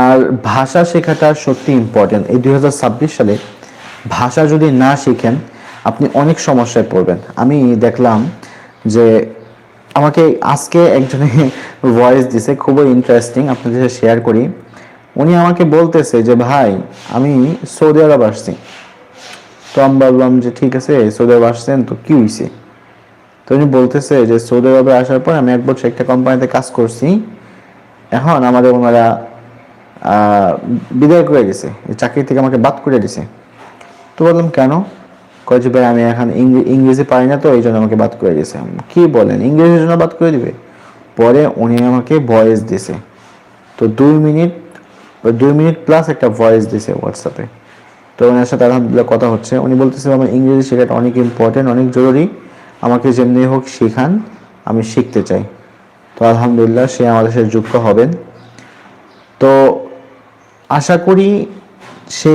আর ভাষা শেখাটা সত্যি ইম্পর্টেন্ট। এই 2026 সালে ভাষা যদি না শিখেন আপনি অনেক সমস্যায় পড়বেন। আমি দেখলাম যে আমাকে আজকে একজনে ভয়েস দিছে, খুবই ইন্টারেস্টিং, আপনাদের সাথে শেয়ার করি। উনি আমাকে বলতেছে যে ভাই আমি সৌদি আরব আসছি। তো আমি বললাম যে ঠিক আছে, সৌদি আরব আসছেন তো কি হয়েছে? তো উনি বলতেছে যে সৌদি আরবে আসার পর আমি 1 বছর একটা কোম্পানিতে কাজ করছি, এখন আমাদের ওনারা বিদায় করে গেছে, চাকরি থেকে আমাকে বাদ করে দিছে। তো বললাম কেন? কয় যে ভাই আমি এখন ইংরেজি পারি না, তো এই জন্য আমাকে বাদ করে দিয়েছে। কি বলেন, ইংরেজির জন্য বাদ করে দিবে? পরে উনি আমাকে ভয়েস দিছে, তো 2 মিনিট, 2 মিনিট প্লাস একটা ভয়েস দিছে হোয়াটসঅ্যাপে। তো ওনার সাথে আলহামদুলিল্লাহ কথা হচ্ছে। উনি বলতেছে আমার ইংরেজি শেখাটা অনেক ইম্পর্টেন্ট, অনেক জরুরি, আমাকে যেমনি হোক শেখান, আমি শিখতে চাই। তো আলহামদুলিল্লাহ সে আমাদের সাথে যুক্ত হবেন। তো আশা করি সে